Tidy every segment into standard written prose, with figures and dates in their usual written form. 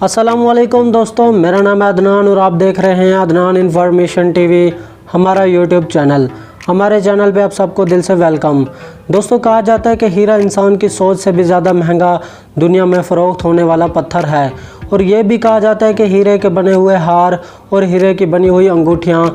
अस्सलामुअलैकुम दोस्तों, मेरा नाम है अदनान और आप देख रहे हैं अदनान इन्फॉर्मेशन टीवी, हमारा यूट्यूब चैनल। हमारे चैनल पे आप सबको दिल से वेलकम। दोस्तों, कहा जाता है कि हीरा इंसान की सोच से भी ज़्यादा महंगा दुनिया में फ़रोख्त होने वाला पत्थर है, और ये भी कहा जाता है कि हीरे के बने हुए हार और हीरे की बनी हुई अंगूठियाँ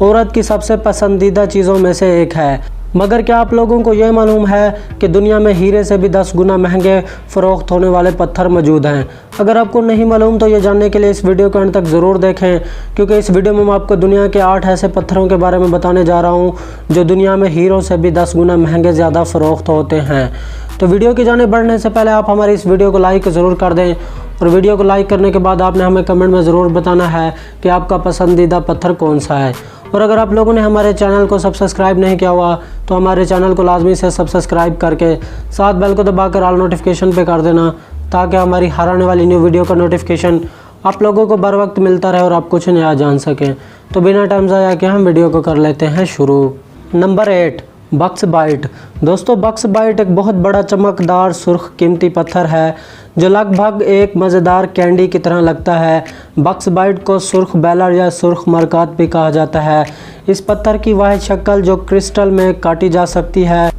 औरत की सबसे पसंदीदा चीज़ों में से एक है। मगर क्या आप लोगों को ये मालूम है कि दुनिया में हीरे से भी 10 गुना महंगे फ़रोख्त होने वाले पत्थर मौजूद हैं? अगर आपको नहीं मालूम तो ये जानने के लिए इस वीडियो को अंत तक ज़रूर देखें, क्योंकि इस वीडियो में मैं आपको दुनिया के 8 ऐसे पत्थरों के बारे में बताने जा रहा हूँ जो दुनिया में हीरों से भी 10 गुना महंगे ज़्यादा फ़रोख्त होते हैं। तो वीडियो की जाने बढ़ने से पहले आप हमारी इस वीडियो को लाइक ज़रूर कर दें, और वीडियो को लाइक करने के बाद आपने हमें कमेंट में ज़रूर बताना है कि आपका पसंदीदा पत्थर कौन सा है। और अगर आप लोगों ने हमारे चैनल को सब्सक्राइब नहीं किया हुआ तो हमारे चैनल को लाजमी से सब्सक्राइब करके साथ बेल को दबाकर ऑल नोटिफिकेशन पे कर देना, ताकि हमारी हर आने वाली न्यू वीडियो का नोटिफिकेशन आप लोगों को बर वक्त मिलता रहे और आप कुछ नया जान सकें। तो बिना टाइम ज़ाया के हम वीडियो को कर लेते हैं शुरू। नंबर 8, बक्स बाइट। दोस्तों, बक्स बाइट एक बहुत बड़ा चमकदार सुर्ख कीमती पत्थर है जो लगभग एक मज़ेदार कैंडी की तरह लगता है। बक्स बाइट को सुर्ख बेलर या सुर्ख मरकत भी कहा जाता है। इस पत्थर की वाहिद शक्ल जो क्रिस्टल में काटी जा सकती है।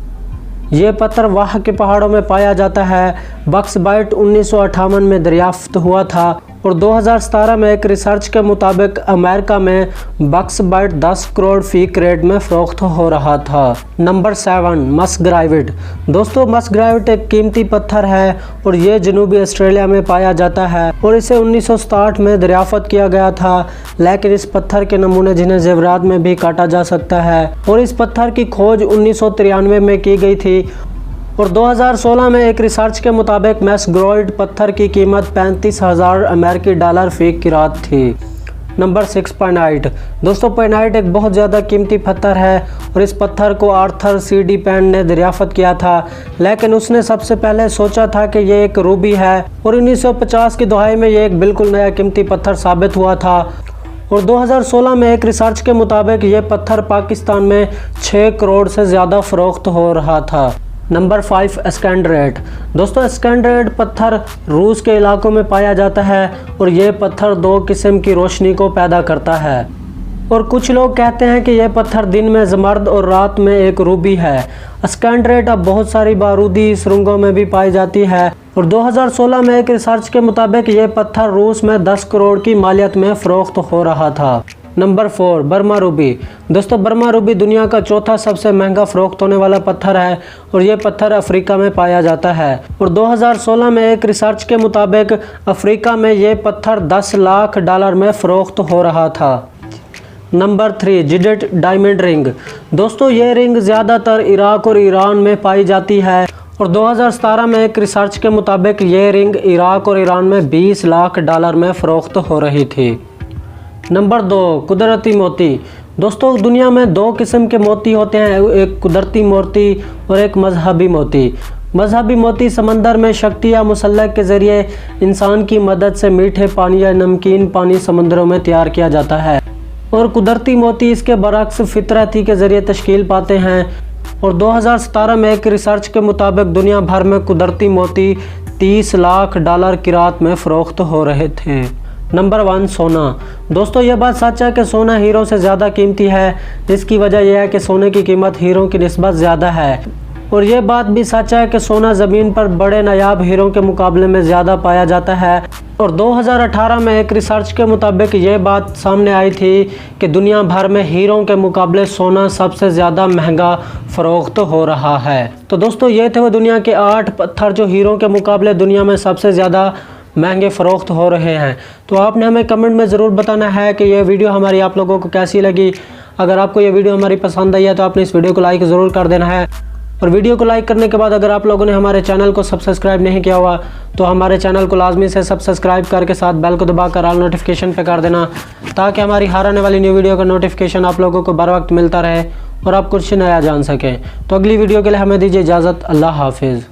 ये पत्थर वाह के पहाड़ों में पाया जाता है। बक्स बाइट 1958 में दरियाफ्त हुआ था, और 2017 में एक रिसर्च के मुताबिक अमेरिका में बक्स बाइट 10 करोड़ फी क्रेट में फ़रोख्त हो रहा था। नंबर 7, मस्कग्राइट। दोस्तों, मस्कग्राइट एक कीमती पत्थर है और ये जनूबी ऑस्ट्रेलिया में पाया जाता है, और इसे 1967 में दरियाफ्त किया गया था। लेकिन इस पत्थर के नमूने जिन्हें ज़ेवरात में भी काटा जा सकता है, और इस पत्थर की खोज 1993 में की गई थी, और 2016 में एक रिसर्च के मुताबिक मस्कग्राइट पत्थर की कीमत 35,000 अमेरिकी डॉलर फी किरात थी। नंबर 6, पेनाइट। दोस्तों, पेनाइट एक बहुत ज़्यादा कीमती पत्थर है, और इस पत्थर को आर्थर सी.डी. पेन ने दरियाफ्त किया था, लेकिन उसने सबसे पहले सोचा था कि ये एक रूबी है, और 1950 की दहाई में ये एक बिल्कुल नया कीमती पत्थर साबित हुआ था। और 2016 में एक रिसर्च के मुताबिक ये पत्थर पाकिस्तान में 6 करोड़ से ज़्यादा फ़रोख्त हो रहा था। नंबर 5, स्कैंडरेट। दोस्तों, स्कैंडरेट पत्थर रूस के इलाकों में पाया जाता है, और ये पत्थर 2 किस्म की रोशनी को पैदा करता है। और कुछ लोग कहते हैं कि यह पत्थर दिन में ज़मर्द और रात में एक रूबी है। स्कैंडरेट अब बहुत सारी बारूदी सुरंगों में भी पाई जाती है, और 2016 में एक रिसर्च के मुताबिक ये पत्थर रूस में 10 करोड़ की मालियत में फ़रोख्त हो रहा था। Number 4, Burma Ruby. दोस्तों, बर्मा रूबी दुनिया का चौथा सबसे महंगा फ़रोख्त होने वाला पत्थर है, और ये पत्थर अफ्रीका में पाया जाता है, और 2016 में एक रिसर्च के मुताबिक अफ्रीका में ये पत्थर 10 लाख डॉलर में फ़रोख्त हो रहा था। नंबर 3, जिडेट डायमंड रिंग। दोस्तों, ये रिंग ज़्यादातर इराक और ईरान में पाई जाती है, और 2017 में एक रिसर्च के मुताबिक ये रिंग इराक और ईरान में 20 लाख डॉलर में फ़रोख्त हो रही थी। नंबर 2, कुदरती मोती। दोस्तों, दुनिया में 2 किस्म के मोती होते हैं, एक कुदरती मोती और एक मजहबी मोती। मजहबी मोती समंदर में शक्ति या मुसल्लक के ज़रिए इंसान की मदद से मीठे पानी या नमकीन पानी समुद्रों में तैयार किया जाता है, और कुदरती मोती इसके बरक्स फितरती के ज़रिए तश्कील पाते हैं। और 2017 में एक रिसर्च के मुताबिक दुनिया भर में कुदरती मोती 30 लाख डॉलर किरात में फ़रोख्त हो रहे थे। नंबर 1, सोना। दोस्तों, यह बात सच है कि सोना हीरों से ज़्यादा कीमती है। इसकी वजह यह है कि सोने की कीमत हीरों की निस्बत ज़्यादा है, और यह बात भी सच है कि सोना ज़मीन पर बड़े नायाब हीरों के मुकाबले में ज़्यादा पाया जाता है। और 2018 में एक रिसर्च के मुताबिक ये बात सामने आई थी कि दुनिया भर में हीरों के मुकाबले सोना सबसे ज़्यादा महंगा फ़रोख्त हो रहा है। तो दोस्तों, ये थे वो दुनिया के 8 पत्थर जो हीरों के मुकाबले दुनिया में सबसे ज़्यादा महंगे फ़रोख्त हो रहे हैं। तो आपने हमें कमेंट में ज़रूर बताना है कि ये वीडियो हमारी आप लोगों को कैसी लगी। अगर आपको ये वीडियो हमारी पसंद आई है तो आपने इस वीडियो को लाइक ज़रूर कर देना है, और वीडियो को लाइक करने के बाद अगर आप लोगों ने हमारे चैनल को सब्सक्राइब नहीं किया हुआ तो हमारे चैनल को लाजमी से सब्सक्राइब करके साथ बेल को दबाकर ऑल नोटिफिकेशन पे कर देना, ताकि हमारी हर आने वाली न्यू वीडियो का नोटिफिकेशन आप लोगों को बर वक्त मिलता रहे और आप कुछ नया जान सकें। तो अगली वीडियो के लिए हमें दीजिए इजाज़त। अल्लाह हाफिज़।